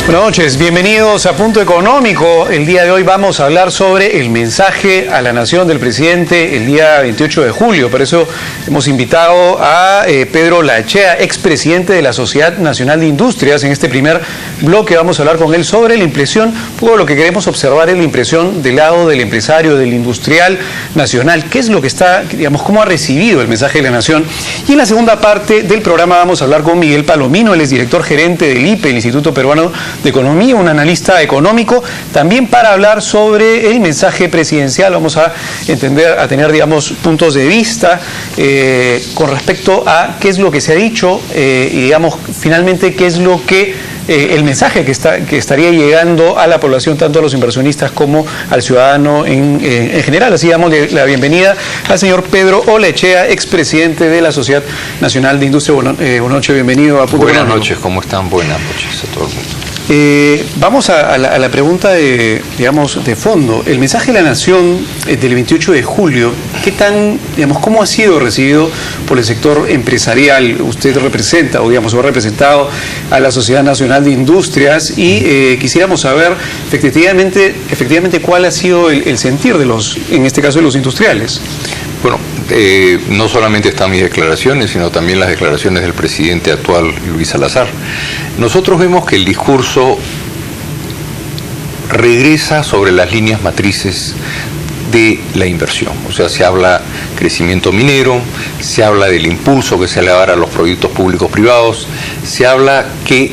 Buenas noches, bienvenidos a Punto Económico. El día de hoy vamos a hablar sobre el mensaje a la nación del presidente el día 28 de julio. Por eso hemos invitado a Pedro Lachea, expresidente de la Sociedad Nacional de Industrias. En este primer bloque vamos a hablar con él sobre la impresión. Todo lo que queremos observar es la impresión del lado del empresario, del industrial nacional. ¿Qué es lo que está, digamos, cómo ha recibido el mensaje de la nación? Y en la segunda parte del programa vamos a hablar con Miguel Palomino. Él es director gerente del IPE, el Instituto Peruano de Economía, un analista económico, también para hablar sobre el mensaje presidencial. Vamos a tener, digamos, puntos de vista con respecto a qué es lo que se ha dicho y, digamos, finalmente qué es lo que el mensaje que estaría llegando a la población, tanto a los inversionistas como al ciudadano en general. Así damos la bienvenida al señor Pedro Lachea, expresidente de la Sociedad Nacional de Industria. Buenas noches, bienvenido a Punto Buenas Económico. noches, ¿cómo están? Buenas noches a todo el mundo. Vamos a la pregunta de fondo. El mensaje de la Nación del 28 de julio, ¿qué tan, digamos, cómo ha sido recibido por el sector empresarial? Usted representa, o digamos, ha representado a la Sociedad Nacional de Industrias y quisiéramos saber efectivamente cuál ha sido el sentir de en este caso, de los industriales. Bueno, no solamente están mis declaraciones, sino también las declaraciones del presidente actual, Luis Salazar. Nosotros vemos que el discurso regresa sobre las líneas matrices de la inversión. O sea, se habla crecimiento minero, se habla del impulso que se le va a dar a los proyectos públicos privados, se habla que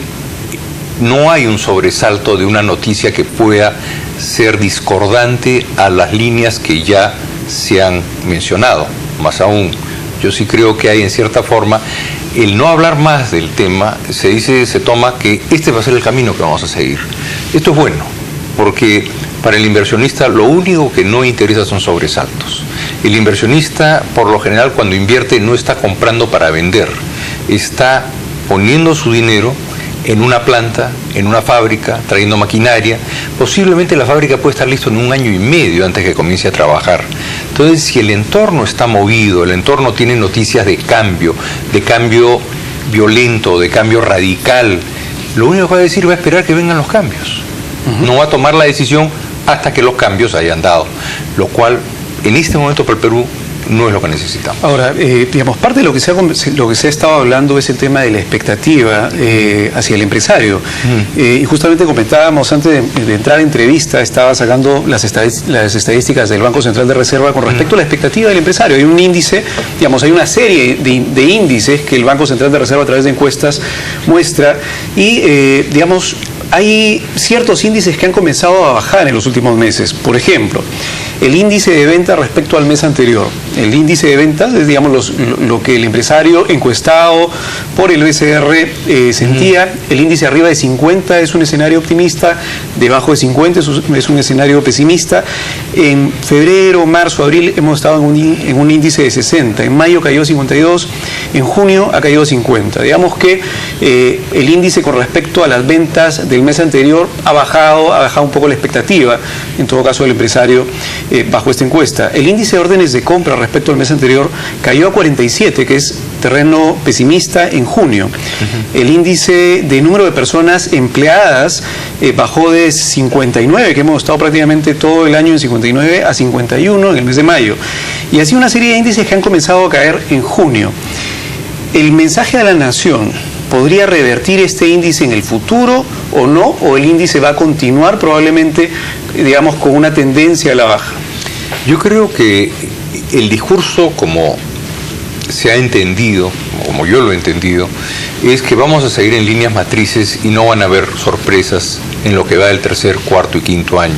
no hay un sobresalto de una noticia que pueda ser discordante a las líneas que ya se han mencionado. Más aún, yo sí creo que hay en cierta forma el no hablar más del tema. Se toma que este va a ser el camino que vamos a seguir. Esto es bueno, porque para el inversionista lo único que no interesa son sobresaltos. El inversionista, por lo general, cuando invierte no está comprando para vender, está poniendo su dinero en una planta, en una fábrica, trayendo maquinaria. Posiblemente la fábrica puede estar lista en 1 año y medio antes que comience a trabajar. Entonces, si el entorno está movido, el entorno tiene noticias de cambio violento, de cambio radical, lo único que va a decir va a esperar que vengan los cambios. No va a tomar la decisión hasta que los cambios hayan dado, lo cual en este momento para el Perú no es lo que necesitamos. Ahora, digamos, parte de lo que se ha estado hablando es el tema de la expectativa hacia el empresario. Y justamente comentábamos antes de entrar a entrevista, estaba sacando las estadísticas del Banco Central de Reserva con respecto a la expectativa del empresario. Hay un índice, digamos, hay una serie de índices que el Banco Central de Reserva a través de encuestas muestra y, digamos, hay ciertos índices que han comenzado a bajar en los últimos meses. Por ejemplo, el índice de ventas respecto al mes anterior. El índice de ventas es, digamos, lo que el empresario encuestado por el BCR sentía. El índice arriba de 50 es un escenario optimista, debajo de 50 es un escenario pesimista. En febrero, marzo, abril hemos estado en un índice de 60. En mayo cayó a 52, en junio ha caído a 50. Digamos que el índice con respecto a las ventas del mes anterior ha bajado un poco la expectativa, en todo caso, del empresario bajo esta encuesta. El índice de órdenes de compra respecto al mes anterior cayó a 47, que es terreno pesimista, en junio. El índice de número de personas empleadas bajó de 59, que hemos estado prácticamente todo el año en 59, a 51 en el mes de mayo. Y así una serie de índices que han comenzado a caer en junio. El mensaje a la nación: ¿podría revertir este índice en el futuro o no? ¿O el índice va a continuar probablemente, digamos, con una tendencia a la baja? Yo creo que el discurso, como se ha entendido, como yo lo he entendido, es que vamos a seguir en líneas matrices y no van a haber sorpresas en lo que va del tercer, cuarto y quinto año.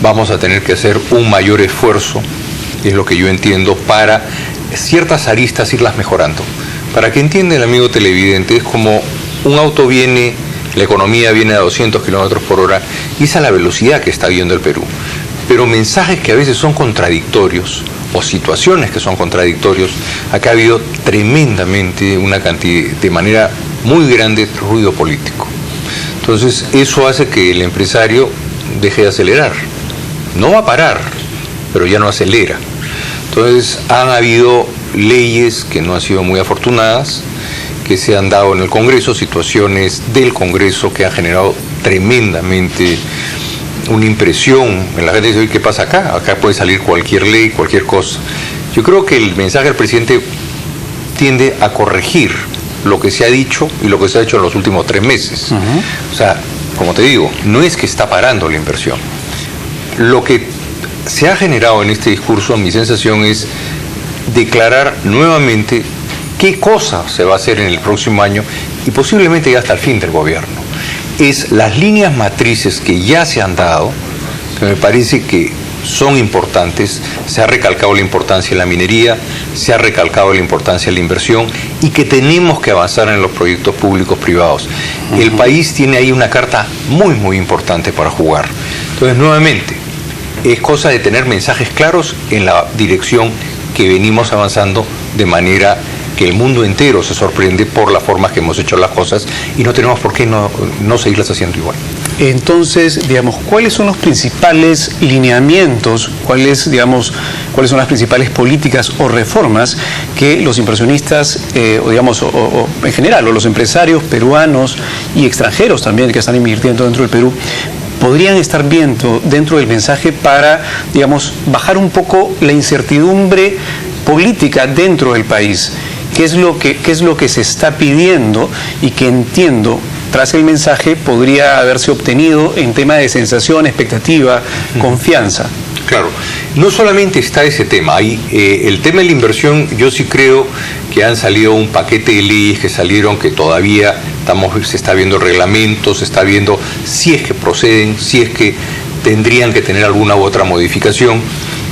Vamos a tener que hacer un mayor esfuerzo, es lo que yo entiendo, para ciertas aristas irlas mejorando. Para que entienda el amigo televidente, es como un auto viene, la economía viene a 200 kilómetros por hora, y esa es la velocidad que está viendo el Perú. Pero mensajes que a veces son contradictorios, o situaciones que son contradictorios, acá ha habido tremendamente una cantidad, de manera muy grande, ruido político. Entonces, eso hace que el empresario deje de acelerar. No va a parar, pero ya no acelera. Entonces, han habido leyes que no han sido muy afortunadas, que se han dado en el Congreso, situaciones del Congreso que han generado tremendamente una impresión en la gente. Dice, ¿qué pasa acá? Acá puede salir cualquier ley, cualquier cosa. Yo creo que el mensaje del presidente tiende a corregir lo que se ha dicho y lo que se ha hecho en los últimos 3 meses. O sea, como te digo, no es que está parando la inversión. Lo que se ha generado en este discurso, mi sensación es declarar nuevamente qué cosa se va a hacer en el próximo año y posiblemente ya hasta el fin del gobierno. Es las líneas matrices que ya se han dado, que me parece que son importantes. Se ha recalcado la importancia de la minería, se ha recalcado la importancia de la inversión y que tenemos que avanzar en los proyectos públicos privados. El país tiene ahí una carta muy, muy importante para jugar. Entonces, nuevamente, es cosa de tener mensajes claros en la dirección que venimos avanzando, de manera que el mundo entero se sorprende por las formas que hemos hecho las cosas y no tenemos por qué no seguirlas haciendo igual. Entonces, digamos, ¿cuáles son los principales lineamientos, cuáles son las principales políticas o reformas que los inversionistas, o en general, o los empresarios peruanos y extranjeros también que están invirtiendo dentro del Perú, podrían estar viendo dentro del mensaje para, digamos, bajar un poco la incertidumbre política dentro del país? ¿Qué es lo que se está pidiendo y que entiendo tras el mensaje podría haberse obtenido en tema de sensación, expectativa, confianza? Claro, no solamente está ese tema, el tema de la inversión, yo sí creo que han salido un paquete de leyes que salieron, que todavía se está viendo el reglamento, se está viendo si es que proceden, si es que tendrían que tener alguna u otra modificación.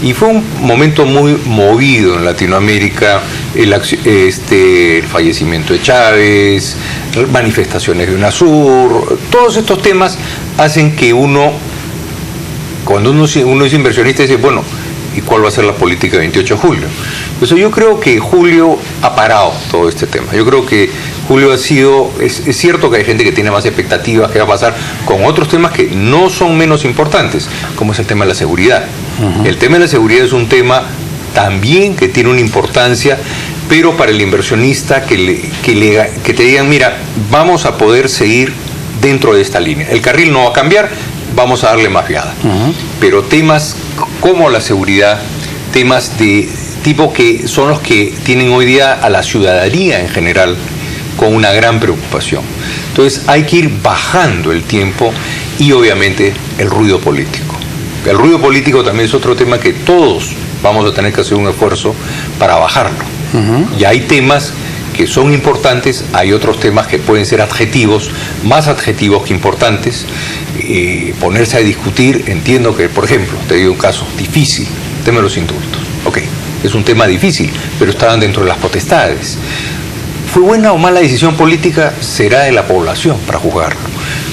Y fue un momento muy movido en Latinoamérica, el fallecimiento de Chávez, manifestaciones de UNASUR, todos estos temas hacen que cuando uno es inversionista, dice, bueno, ¿y cuál va a ser la política del 28 de julio? Pues yo creo que Julio ha parado todo este tema. Yo creo que Julio ha sido, es cierto que hay gente que tiene más expectativas, que va a pasar con otros temas que no son menos importantes, como es el tema de la seguridad. El tema de la seguridad es un tema también que tiene una importancia, pero para el inversionista que te digan, mira, vamos a poder seguir dentro de esta línea. El carril no va a cambiar, vamos a darle más viada. Pero temas como la seguridad, temas de tipo que son los que tienen hoy día a la ciudadanía en general con una gran preocupación. Entonces hay que ir bajando el tiempo y obviamente el ruido político. El ruido político también es otro tema que todos vamos a tener que hacer un esfuerzo para bajarlo. Y hay temas que son importantes, hay otros temas que pueden ser adjetivos, más adjetivos que importantes. Ponerse a discutir, entiendo que, por ejemplo, te digo un caso difícil, el tema de los indultos. Ok, es un tema difícil, pero estaban dentro de las potestades. ¿Fue buena o mala decisión política? Será de la población para juzgarlo.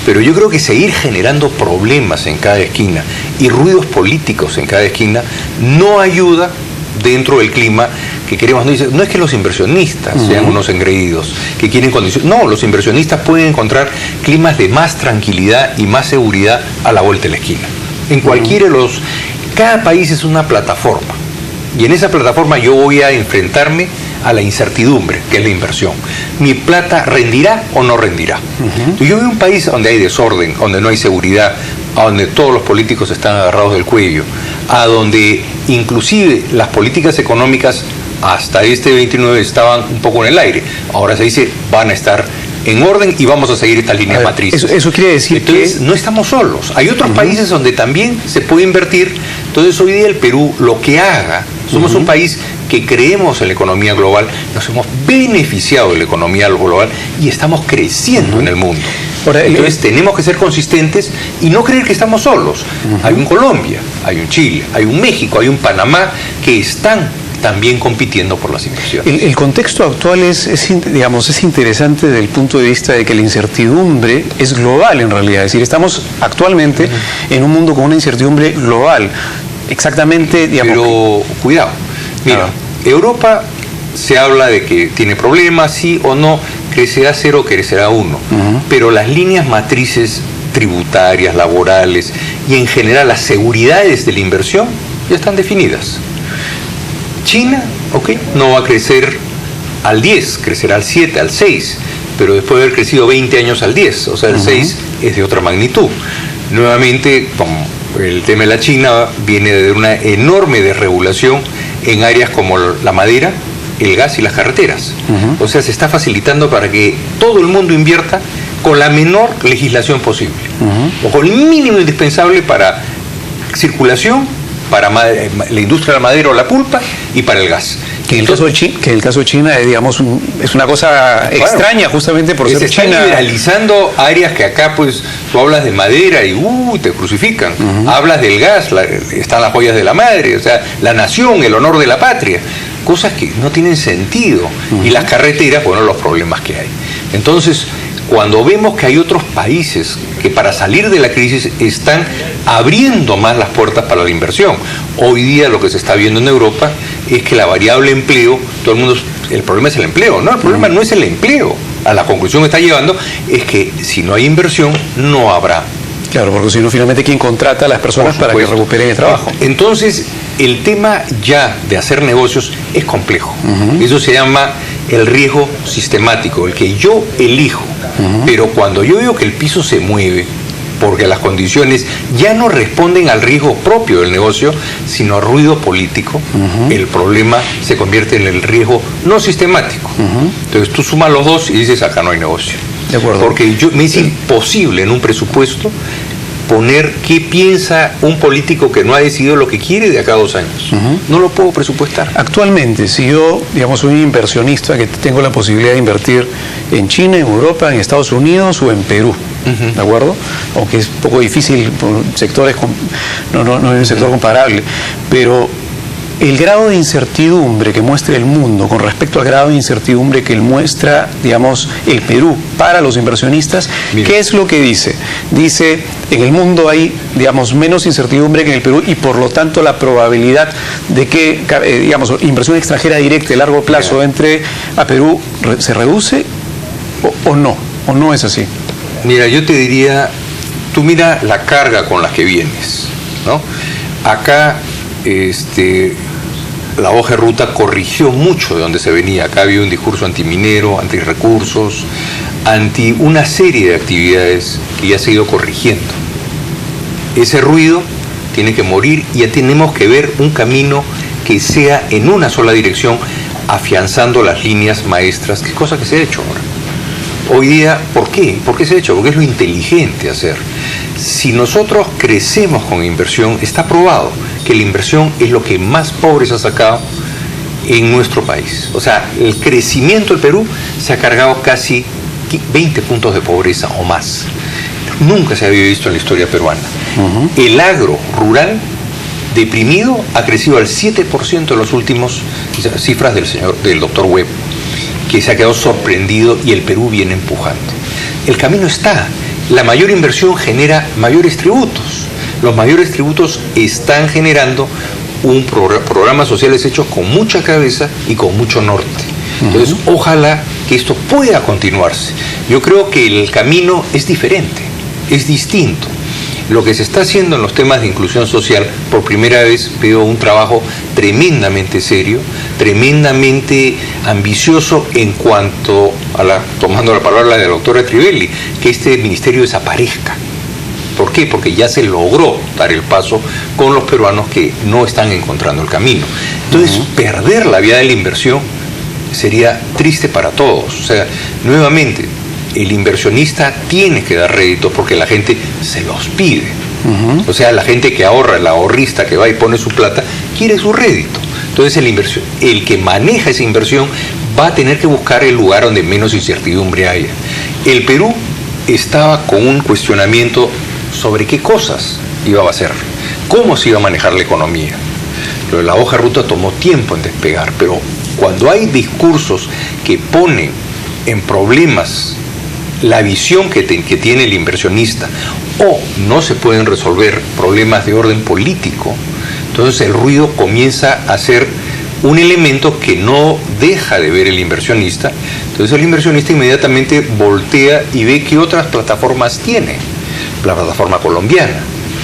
Pero yo creo que seguir generando problemas en cada esquina y ruidos políticos en cada esquina no ayuda dentro del clima que queremos. No es que los inversionistas sean unos engreídos, que quieren condiciones. No, los inversionistas pueden encontrar climas de más tranquilidad y más seguridad a la vuelta de la esquina. En cualquiera de los... Cada país es una plataforma. Y en esa plataforma yo voy a enfrentarme a la incertidumbre, que es la inversión. ¿Mi plata rendirá o no rendirá? Yo veo un país donde hay desorden, donde no hay seguridad, a donde todos los políticos están agarrados del cuello, a donde inclusive las políticas económicas hasta este 29 estaban un poco en el aire. Ahora se dice, van a estar en orden y vamos a seguir estas líneas matrices. Eso quiere decir entonces, que... no estamos solos. Hay otros países donde también se puede invertir. Entonces, hoy día el Perú, lo que haga, somos un país que creemos en la economía global, nos hemos beneficiado de la economía global y estamos creciendo en el mundo. Ahora, entonces, tenemos que ser consistentes y no creer que estamos solos. Hay un Colombia, hay un Chile, hay un México, hay un Panamá que están también compitiendo por las inversiones. El contexto actual es interesante desde el punto de vista de que la incertidumbre es global en realidad. Es decir, estamos actualmente en un mundo con una incertidumbre global. Exactamente, Pero cuidado, mira, Europa se habla de que tiene problemas, sí o no, crecerá 0, crecerá 1. Pero las líneas matrices tributarias, laborales y en general las seguridades de la inversión ya están definidas. China, no va a crecer al 10, crecerá al 7, al 6, pero después de haber crecido 20 años al 10, o sea, el 6 es de otra magnitud. Nuevamente, como el tema de la China viene de una enorme desregulación en áreas como la madera, el gas y las carreteras. O sea, se está facilitando para que todo el mundo invierta con la menor legislación posible, o con el mínimo indispensable para circulación, para la industria de la madera o la pulpa y para el gas. Que en el caso de China, digamos, es una cosa extraña, justamente por ser China. Se está liberalizando áreas que acá, pues, tú hablas de madera y te crucifican. Hablas del gas, están las joyas de la madre, o sea, la nación, el honor de la patria. Cosas que no tienen sentido. Y las carreteras, bueno, los problemas que hay. Entonces, cuando vemos que hay otros países que para salir de la crisis están abriendo más las puertas para la inversión. Hoy día lo que se está viendo en Europa es que la variable empleo, todo el mundo, el problema es el empleo, no, el problema no es el empleo. A la conclusión que está llevando es que si no hay inversión, no habrá. Claro, porque si no, finalmente, ¿quién contrata a las personas para que recuperen el trabajo? Entonces, el tema ya de hacer negocios es complejo. Eso se llama el riesgo sistemático, el que yo elijo. Pero cuando yo veo que el piso se mueve, porque las condiciones ya no responden al riesgo propio del negocio, sino a ruido político, el problema se convierte en el riesgo no sistemático. Entonces tú sumas los dos y dices, acá no hay negocio. De acuerdo. Porque me es imposible en un presupuesto poner qué piensa un político que no ha decidido lo que quiere de acá a 2 años. No lo puedo presupuestar. Actualmente, si yo, digamos, soy un inversionista que tengo la posibilidad de invertir en China, en Europa, en Estados Unidos o en Perú, ¿de acuerdo? Aunque es un poco difícil por sectores, no es un sector comparable, pero el grado de incertidumbre que muestra el mundo con respecto al grado de incertidumbre que muestra, digamos, el Perú para los inversionistas, ¿qué es lo que dice? Dice, en el mundo hay, digamos, menos incertidumbre que en el Perú y por lo tanto la probabilidad de que, digamos, inversión extranjera directa de largo plazo entre a Perú se reduce o no es así. Mira, yo te diría, tú mira la carga con la que vienes, ¿no? Acá, la hoja de ruta corrigió mucho de donde se venía. Acá había un discurso antiminero, antirrecursos, anti una serie de actividades que ya se ha ido corrigiendo. Ese ruido tiene que morir y ya tenemos que ver un camino que sea en una sola dirección, afianzando las líneas maestras, que es cosa que se ha hecho ahora. Hoy día, ¿por qué? ¿Por qué se ha hecho? Porque es lo inteligente hacer. Si nosotros crecemos con inversión, está probado que la inversión es lo que más pobres ha sacado en nuestro país. O sea, el crecimiento del Perú se ha cargado casi 20 puntos de pobreza o más. Nunca se había visto en la historia peruana. El agro rural deprimido ha crecido al 7% en los últimos, cifras del doctor Webb, que se ha quedado sorprendido y el Perú viene empujando. El camino está. La mayor inversión genera mayores tributos. Los mayores tributos están generando un programas sociales hechos con mucha cabeza y con mucho norte. Entonces, ojalá que esto pueda continuarse. Yo creo que el camino es diferente, es distinto. Lo que se está haciendo en los temas de inclusión social, por primera vez veo un trabajo tremendamente serio, tremendamente ambicioso en cuanto a tomando la palabra de la doctora Trivelli, que este ministerio desaparezca. ¿Por qué? Porque ya se logró dar el paso con los peruanos que no están encontrando el camino. Entonces, perder la vía de la inversión sería triste para todos. O sea, nuevamente, el inversionista tiene que dar rédito porque la gente se los pide. O sea, la gente que ahorra, el ahorrista que va y pone su plata, quiere su rédito. Entonces el que maneja esa inversión va a tener que buscar el lugar donde menos incertidumbre haya. El Perú estaba con un cuestionamiento sobre qué cosas iba a hacer, cómo se iba a manejar la economía. Pero la hoja de ruta tomó tiempo en despegar, pero cuando hay discursos que ponen en problemas la visión que tiene el inversionista o no se pueden resolver problemas de orden político, entonces el ruido comienza a ser un elemento que no deja de ver el inversionista. Entonces el inversionista inmediatamente voltea y ve qué otras plataformas tiene. La plataforma colombiana,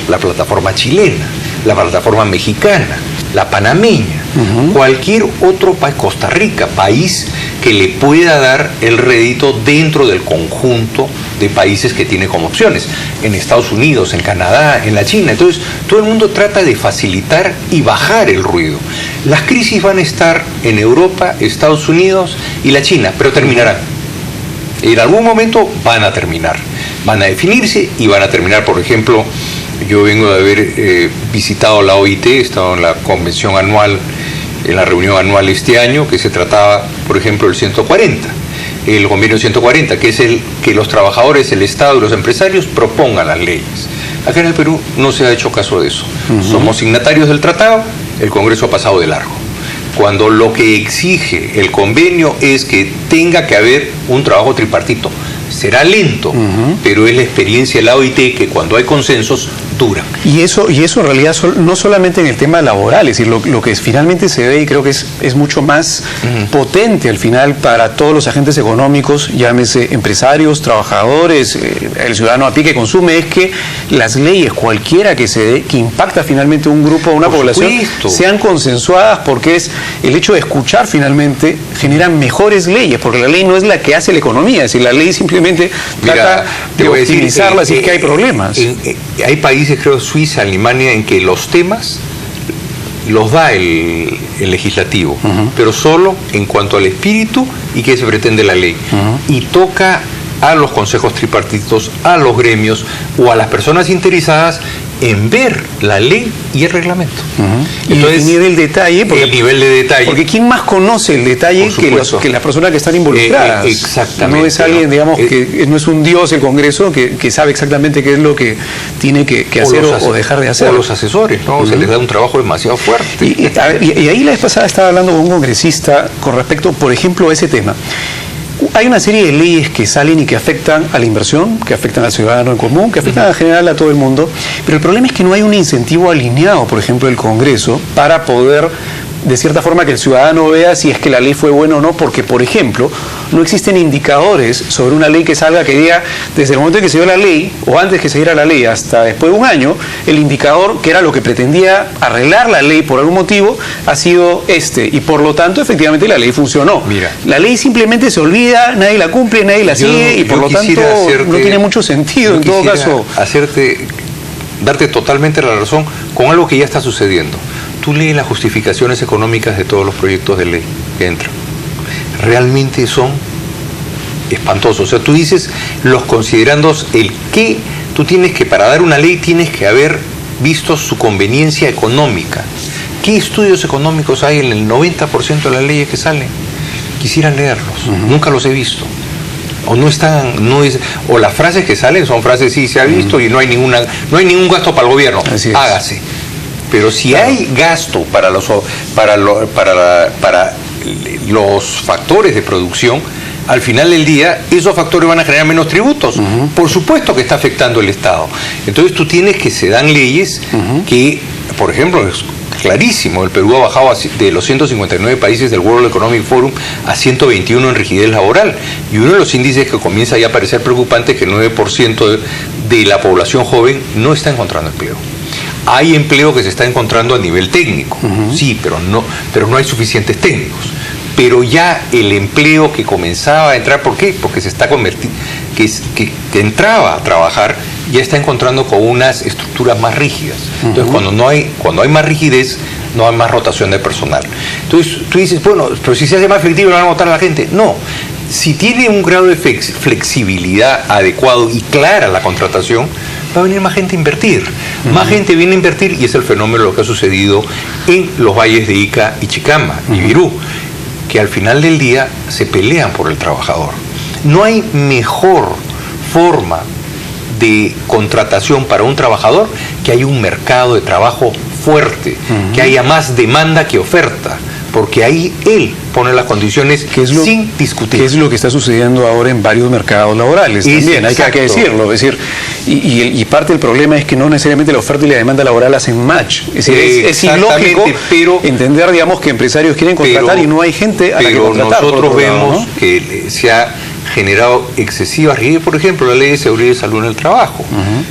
la plataforma chilena, la plataforma mexicana, la panameña, cualquier otro país, Costa Rica, país que le pueda dar el rédito dentro del conjunto de países que tiene como opciones, en Estados Unidos, en Canadá, en la China. Entonces, todo el mundo trata de facilitar y bajar el ruido. Las crisis van a estar en Europa, Estados Unidos y la China, pero terminarán. En algún momento van a terminar, van a definirse y van a terminar. Por ejemplo, yo vengo de haber visitado la OIT, he estado en la convención anual, en la reunión anual este año, que se trataba, por ejemplo, el 140, el convenio 140, que es el que los trabajadores, el Estado y los empresarios propongan las leyes. Acá en el Perú no se ha hecho caso de eso. Somos signatarios del tratado, el Congreso ha pasado de largo. Cuando lo que exige el convenio es que tenga que haber un trabajo tripartito. Será lento, pero es la experiencia de la OIT que cuando hay consensos dura. Y eso en realidad no solamente en el tema laboral, es decir, lo que finalmente se ve, y creo que es mucho más potente al final para todos los agentes económicos, llámese empresarios, trabajadores, el ciudadano a pie que consume, es que las leyes, cualquiera que se dé, que impacta finalmente un grupo o una población, sean consensuadas, porque es el hecho de escuchar finalmente genera mejores leyes, porque la ley no es la que hace la economía, es decir, la ley simplemente trata de optimizarla si es que hay problemas. Hay países, creo, Suiza, Alemania, en que los temas los da el legislativo, pero solo en cuanto al espíritu y que se pretende la ley. Y toca a los consejos tripartitos, a los gremios o a las personas interesadas en ver la ley y el reglamento. Entonces, y el nivel de detalle, porque, el nivel de detalle, porque ¿quién más conoce el detalle que las personas que están involucradas? Exactamente. No es alguien, digamos, que no es un dios el Congreso que sabe exactamente qué es lo que tiene que hacer o dejar de hacer. O los asesores, ¿no? Se les da un trabajo demasiado fuerte. Y ahí la vez pasada estaba hablando con un congresista con respecto, por ejemplo, a ese tema. Hay una serie de leyes que salen y que afectan a la inversión, que afectan al ciudadano en común, que afectan en general a todo el mundo, pero el problema es que no hay un incentivo alineado, por ejemplo, del Congreso, para poder, de cierta forma, que el ciudadano vea si es que la ley fue buena o no, porque, por ejemplo, no existen indicadores sobre una ley que salga que diga, desde el momento en que se dio la ley, o antes que se diera la ley, hasta después de un año, el indicador, que era lo que pretendía arreglar la ley por algún motivo, ha sido este, y por lo tanto, efectivamente, la ley funcionó. Mira, la ley simplemente se olvida, nadie la cumple, nadie la sigue, y por lo tanto no tiene mucho sentido, en todo caso. Darte totalmente la razón con algo que ya está sucediendo. Tú lees las justificaciones económicas de todos los proyectos de ley que entran. Realmente son espantosos. O sea, tú dices, los considerandos, el que tú tienes que, para dar una ley, tienes que haber visto su conveniencia económica. ¿Qué estudios económicos hay en el 90% de las leyes que salen? Quisiera leerlos. Nunca los he visto. O no están, o las frases que salen son frases, sí, se ha visto y no hay ningún gasto para el gobierno. Hágase. Pero si hay gasto para los factores de producción, al final del día esos factores van a generar menos tributos. Por supuesto que está afectando el Estado. Entonces tú tienes que se dan leyes que, por ejemplo, es clarísimo, el Perú ha bajado de los 159 países del World Economic Forum a 121 en rigidez laboral. Y uno de los índices que comienza ya a parecer preocupante es que el 9% de la población joven no está encontrando empleo. Hay empleo que se está encontrando a nivel técnico, sí, pero no hay suficientes técnicos. Pero ya el empleo que comenzaba a entrar, ¿por qué? Porque se está convirtiendo, que entraba a trabajar, ya está encontrando con unas estructuras más rígidas. Entonces, cuando hay más rigidez, no hay más rotación de personal. Entonces, tú dices, bueno, pero si se hace más flexible, ¿no van a votar a la gente? No. Si tiene un grado de flexibilidad adecuado y clara la contratación, va a venir más gente a invertir. Más gente viene a invertir y es el fenómeno de lo que ha sucedido en los valles de Ica y Chicama y Virú, que al final del día se pelean por el trabajador. No hay mejor forma de contratación para un trabajador que haya un mercado de trabajo fuerte, que haya más demanda que oferta, porque ahí él pone las condiciones sin discutir. ¿Qué es lo que está sucediendo ahora en varios mercados laborales? También hay que decirlo. Es decir, y parte del problema es que no necesariamente la oferta y la demanda laboral hacen match. Es decir, es ilógico entender, digamos, que empresarios quieren contratar y no hay gente a la que contratar. Pero nosotros vemos que se ha generado excesivas riesgos. Por ejemplo, la ley de seguridad y salud en el trabajo.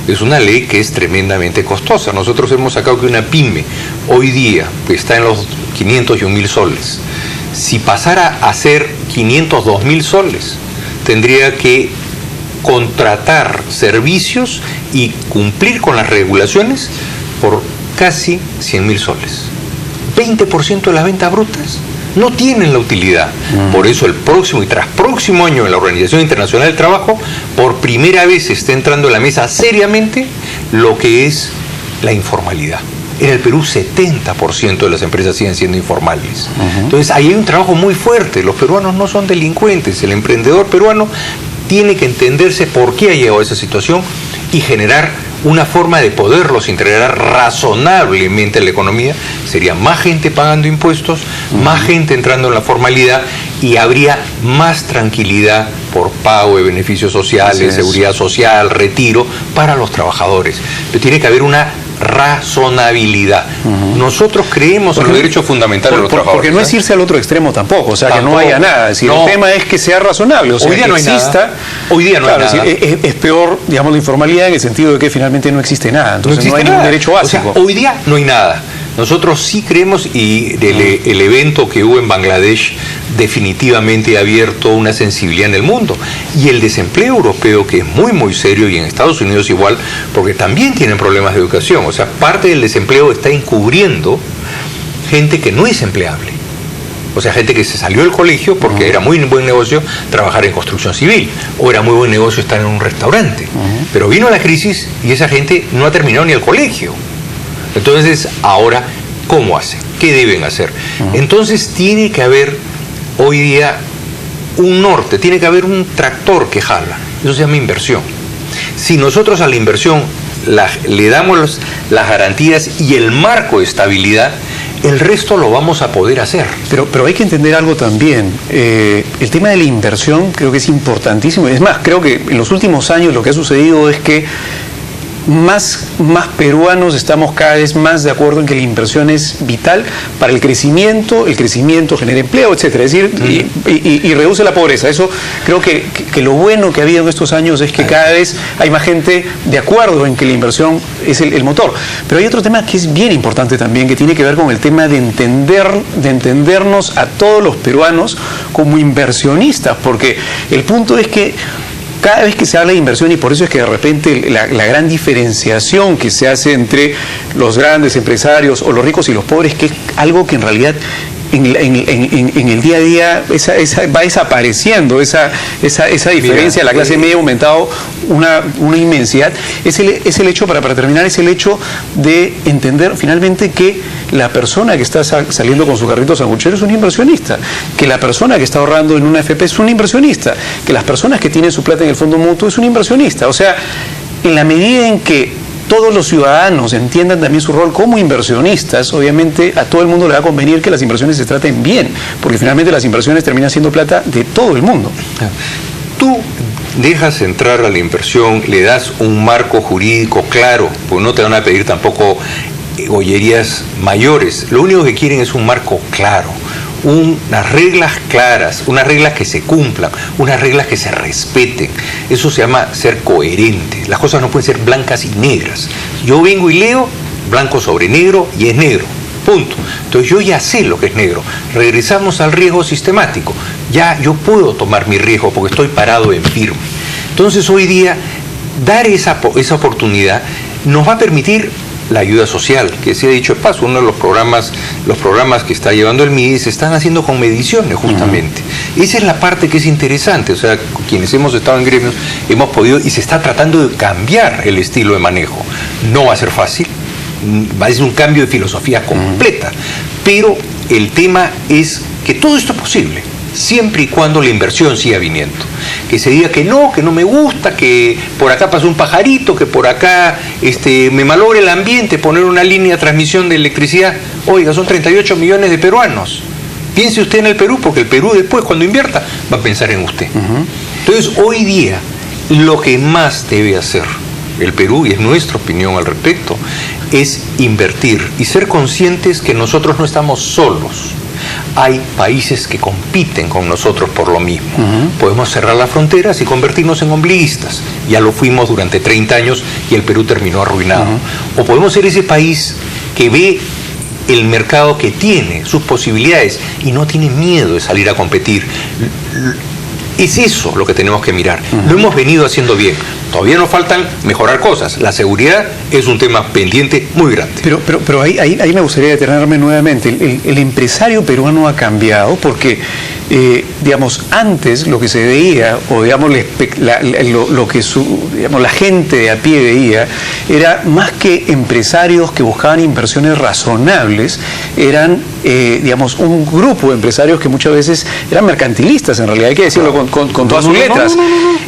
Es una ley que es tremendamente costosa. Nosotros hemos sacado que una pyme hoy día está en los 500 y 1.000 soles. Si pasara a ser 502.000 soles, tendría que contratar servicios y cumplir con las regulaciones por casi 100.000 soles. 20% de las ventas brutas no tienen la utilidad. Por eso el próximo y tras próximo año en la Organización Internacional del Trabajo, por primera vez está entrando a la mesa seriamente lo que es la informalidad. En el Perú 70% de las empresas siguen siendo informales. Entonces ahí hay un trabajo muy fuerte. Los peruanos no son delincuentes. El emprendedor peruano tiene que entenderse por qué ha llegado a esa situación y generar una forma de poderlos integrar razonablemente en la economía. Sería más gente pagando impuestos, más gente entrando en la formalidad y habría más tranquilidad por pago de beneficios sociales, seguridad social, retiro para los trabajadores. Pero tiene que haber una razonabilidad. Nosotros creemos en los derechos fundamentales de los trabajadores. Porque no es irse al otro extremo tampoco, o sea, que no haya nada. Es decir, el tema es que sea razonable, o sea, hoy día no exista, hay nada. Hoy día no hay nada. Es peor, digamos, la informalidad en el sentido de que finalmente no existe nada. Entonces no hay ningún derecho básico. O sea, hoy día no hay nada. Nosotros sí creemos, y el evento que hubo en Bangladesh definitivamente ha abierto una sensibilidad en el mundo. Y el desempleo europeo, que es muy, muy serio, y en Estados Unidos igual, porque también tienen problemas de educación. O sea, parte del desempleo está encubriendo gente que no es empleable. O sea, gente que se salió del colegio porque era muy buen negocio trabajar en construcción civil, o era muy buen negocio estar en un restaurante. Pero vino la crisis y esa gente no ha terminado ni el colegio. Entonces, ahora, ¿cómo hacen? ¿Qué deben hacer? Entonces, tiene que haber hoy día un norte, tiene que haber un tractor que jala. Eso se llama inversión. Si nosotros a la inversión le damos las garantías y el marco de estabilidad, el resto lo vamos a poder hacer. Pero hay que entender algo también. El tema de la inversión creo que es importantísimo. Es más, creo que en los últimos años lo que ha sucedido es que más peruanos estamos cada vez más de acuerdo en que la inversión es vital para el crecimiento genera empleo, etcétera. Es decir, y reduce la pobreza. Eso creo que lo bueno que ha habido en estos años es que cada vez hay más gente de acuerdo en que la inversión es el motor. Pero hay otro tema que es bien importante también, que tiene que ver con el tema de entendernos a todos los peruanos como inversionistas, porque el punto es que cada vez que se habla de inversión, y por eso es que de repente la gran diferenciación que se hace entre los grandes empresarios o los ricos y los pobres, que es algo que en realidad en el día a día va desapareciendo, esa diferencia. La clase media ha aumentado una inmensidad. Es el hecho, para terminar, es el hecho de entender finalmente que la persona que está saliendo con su carrito sanguchero es un inversionista, que la persona que está ahorrando en una AFP es un inversionista, que las personas que tienen su plata en el fondo mutuo es un inversionista. O sea, en la medida en que todos los ciudadanos entiendan también su rol como inversionistas, obviamente a todo el mundo le va a convenir que las inversiones se traten bien, porque finalmente las inversiones terminan siendo plata de todo el mundo. Tú dejas entrar a la inversión, le das un marco jurídico claro, pues no te van a pedir tampoco gollerías mayores. Lo único que quieren es un marco claro, unas reglas claras, unas reglas que se cumplan, unas reglas que se respeten. Eso se llama ser coherente. Las cosas no pueden ser blancas y negras. Yo vengo y leo blanco sobre negro y es negro. Punto. Entonces yo ya sé lo que es negro. Regresamos al riesgo sistemático. Ya yo puedo tomar mi riesgo porque estoy parado en firme. Entonces hoy día dar esa oportunidad nos va a permitir la ayuda social, que se ha dicho de paso, uno de los programas que está llevando el MIDI se están haciendo con mediciones justamente. Esa es la parte que es interesante, o sea, quienes hemos estado en gremios hemos podido, y se está tratando de cambiar el estilo de manejo. No va a ser fácil, va a ser un cambio de filosofía completa, pero el tema es que todo esto es posible, siempre y cuando la inversión siga viniendo. Que se diga que no me gusta, que por acá pasó un pajarito, que por acá me malogra el ambiente poner una línea de transmisión de electricidad. Oiga, son 38 millones de peruanos. Piense usted en el Perú, porque el Perú después, cuando invierta, va a pensar en usted. Entonces, hoy día, lo que más debe hacer el Perú, y es nuestra opinión al respecto, es invertir y ser conscientes que nosotros no estamos solos. hay países que compiten con nosotros por lo mismo. Podemos cerrar las fronteras y convertirnos en ombliguistas. Ya lo fuimos durante 30 años y el Perú terminó arruinado. O podemos ser ese país que ve el mercado que tiene, sus posibilidades, y no tiene miedo de salir a competir. Es eso lo que tenemos que mirar. Lo hemos venido haciendo bien. Todavía nos faltan mejorar cosas. La seguridad es un tema pendiente muy grande. Pero ahí me gustaría detenerme nuevamente. El empresario peruano ha cambiado porque, digamos, antes lo que se veía, o digamos, lo que la gente de a pie veía, era más que empresarios que buscaban inversiones razonables, eran, digamos, un grupo de empresarios que muchas veces eran mercantilistas, en realidad, hay que decirlo con todas sus letras.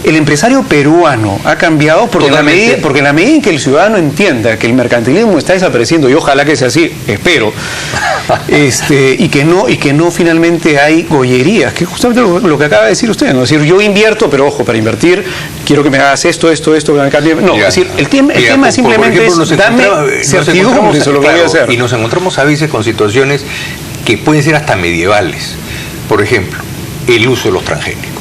El empresario peruano ha cambiado porque en la medida en que el ciudadano entienda que el mercantilismo está desapareciendo, y ojalá que sea así, espero, y que no finalmente hay gollerías, que es justamente lo que acaba de decir usted, ¿no? Es decir, yo invierto, pero ojo, para invertir quiero que me hagas esto, que me cambie. No, mira, es decir, el tema simplemente es dame certidumbre, eso lo que voy a hacer. Y nos encontramos a veces con situaciones que pueden ser hasta medievales. Por ejemplo, el uso de los transgénicos.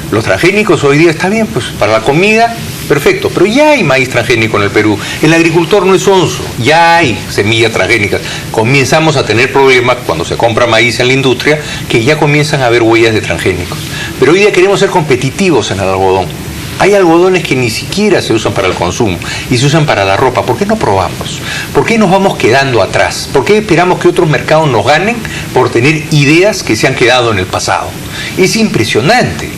Los transgénicos hoy día está bien, pues para la comida, perfecto, pero ya hay maíz transgénico en el Perú. El agricultor no es sonso, ya hay semillas transgénicas. Comenzamos a tener problemas cuando se compra maíz en la industria, que ya comienzan a haber huellas de transgénicos. Pero hoy día queremos ser competitivos en el algodón. Hay algodones que ni siquiera se usan para el consumo y se usan para la ropa. ¿Por qué no probamos? ¿Por qué nos vamos quedando atrás? ¿Por qué esperamos que otros mercados nos ganen por tener ideas que se han quedado en el pasado? Es impresionante.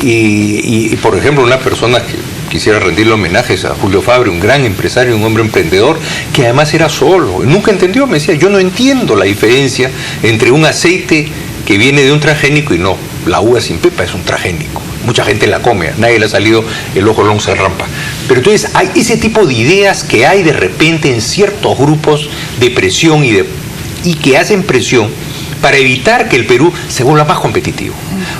Y por ejemplo, una persona que quisiera rendirle homenajes a Julio Fabre, un gran empresario, un hombre emprendedor, que además era solo, nunca entendió, me decía, yo no entiendo la diferencia entre un aceite que viene de un transgénico y no, la uva sin pepa es un transgénico. Mucha gente la come, a nadie le ha salido el ojo lonza de rampa. Pero entonces hay ese tipo de ideas que hay de repente en ciertos grupos de presión y que hacen presión para evitar que el Perú se vuelva más competitivo.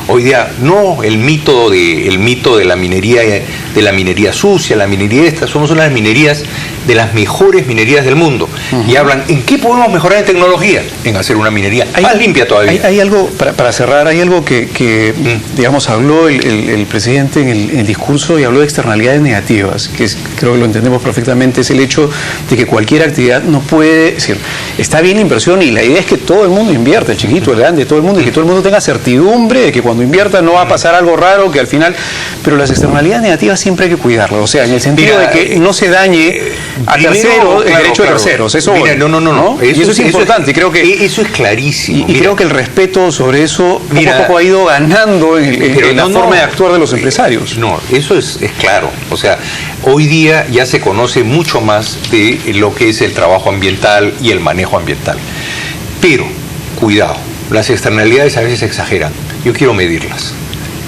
Hoy día no el mito de la minería sucia, la minería esta, somos una de las minerías de las mejores minerías del mundo. Y hablan, ¿en qué podemos mejorar en tecnología? En hacer una minería más limpia todavía. Hay algo, para cerrar, hay algo que digamos, habló el presidente en el discurso, y habló de externalidades negativas, que creo que lo entendemos perfectamente, es el hecho de que cualquier actividad no puede, es decir, está bien la inversión y la idea es que todo el mundo invierta, el chiquito, el grande, todo el mundo, y que todo el mundo tenga certidumbre de que cuando invierta no va a pasar algo raro, que al final, pero las externalidades negativas siempre hay que cuidarlas, o sea, en el sentido de que no se dañe a terceros, el derecho de terceros, eso no. Y eso es importante, creo que eso es clarísimo. Y creo que el respeto sobre eso poco a poco ha ido ganando en la forma de actuar de los empresarios. No, eso es claro, o sea, hoy día ya se conoce mucho más de lo que es el trabajo ambiental y el manejo ambiental, pero cuidado, las externalidades a veces exageran, yo quiero medirlas.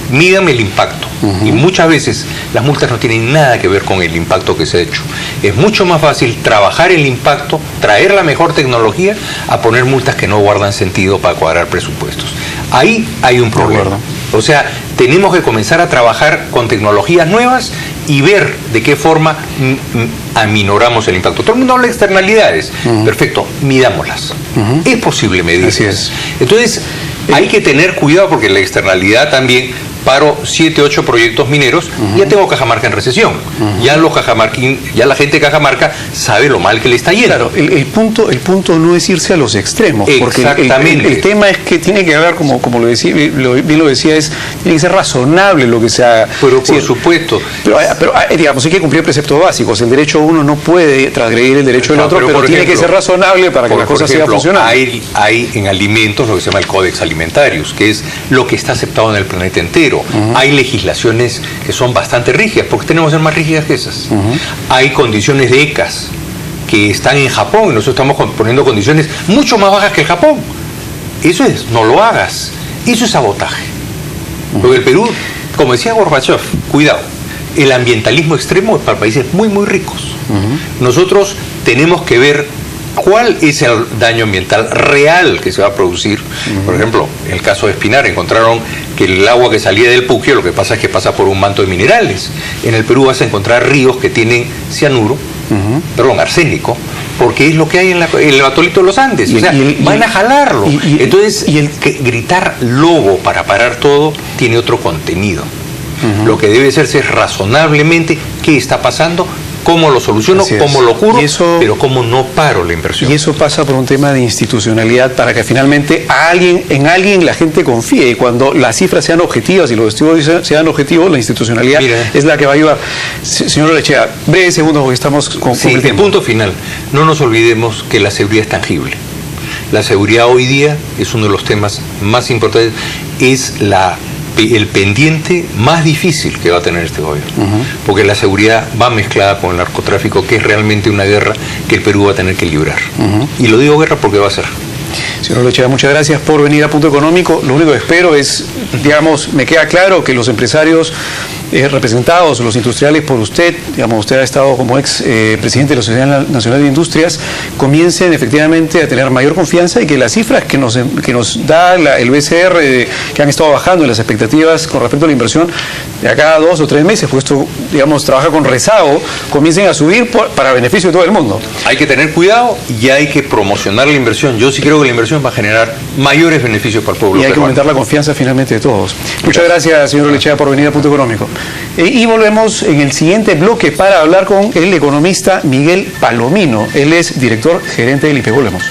Mídame el impacto. Y muchas veces las multas no tienen nada que ver con el impacto que se ha hecho. Es mucho más fácil trabajar el impacto, traer la mejor tecnología, a poner multas que no guardan sentido para cuadrar presupuestos. Ahí hay un problema. O sea, tenemos que comenzar a trabajar con tecnologías nuevas y ver de qué forma aminoramos el impacto. Todo el mundo habla de externalidades. Perfecto, midámoslas. Es posible medirlas. Así es. Entonces, hay que tener cuidado porque la externalidad también, paro 7, 8 proyectos mineros, ya tengo Cajamarca en recesión. Ya la gente de Cajamarca sabe lo mal que le está yendo. Claro, el punto no es irse a los extremos, porque el tema es que tiene que haber, como bien lo decía, tiene que ser razonable lo que se haga. Pero por supuesto. Pero digamos, hay que cumplir preceptos básicos. El derecho de uno no puede transgredir el derecho del otro, pero tiene que ser razonable para que la cosa siga funcionando. Hay en alimentos lo que se llama el Códex Alimentarius, que es lo que está aceptado en el planeta entero. Hay legislaciones que son bastante rígidas, porque tenemos que ser más rígidas que esas. Hay condiciones de ECAS que están en Japón, y nosotros estamos poniendo condiciones mucho más bajas que el Japón. Eso es, no lo hagas. Eso es sabotaje. Porque el Perú, como decía Gorbachev, cuidado, el ambientalismo extremo es para países muy, muy ricos. Nosotros tenemos que ver cuál es el daño ambiental real que se va a producir. Por ejemplo, en el caso de Espinar encontraron que el agua que salía del Puquio, lo que pasa es que pasa por un manto de minerales. En el Perú vas a encontrar ríos que tienen cianuro, arsénico, porque es lo que hay en el atolito de los Andes. O sea, van a jalarlo. Entonces, gritar lobo para parar todo tiene otro contenido. Lo que debe hacerse es razonablemente qué está pasando, cómo lo soluciono, cómo lo curo, pero cómo no paro la inversión. Y eso pasa por un tema de institucionalidad para que finalmente en alguien la gente confíe, y cuando las cifras sean objetivas y los estudios sean objetivos, la institucionalidad es la que va a ayudar. Señor Olechea, breve segundo porque estamos con el tiempo. Punto final. No nos olvidemos que la seguridad es tangible. La seguridad hoy día es uno de los temas más importantes, es el pendiente más difícil que va a tener este gobierno, porque la seguridad va mezclada con el narcotráfico, que es realmente una guerra que el Perú va a tener que librar. Y lo digo guerra porque va a ser. Señor Olechea, muchas gracias por venir a Punto Económico. Lo único que espero es, digamos, me queda claro que los empresarios representados, los industriales por usted, digamos, usted ha estado como ex presidente de la Sociedad Nacional de Industrias, comiencen efectivamente a tener mayor confianza y que las cifras que nos da el BCR que han estado bajando en las expectativas con respecto a la inversión de acá a 2 o 3 meses, pues esto, digamos, trabaja con rezago, comiencen a subir para beneficio de todo el mundo. Hay que tener cuidado y hay que promocionar la inversión. Yo sí creo que la inversión va a generar mayores beneficios para el pueblo. Y hay que aumentar la confianza finalmente de todos. Muchas gracias, señor Olechea, por venir a Punto Económico. Y volvemos en el siguiente bloque para hablar con el economista Miguel Palomino. Él es director gerente del IPE. Volvemos.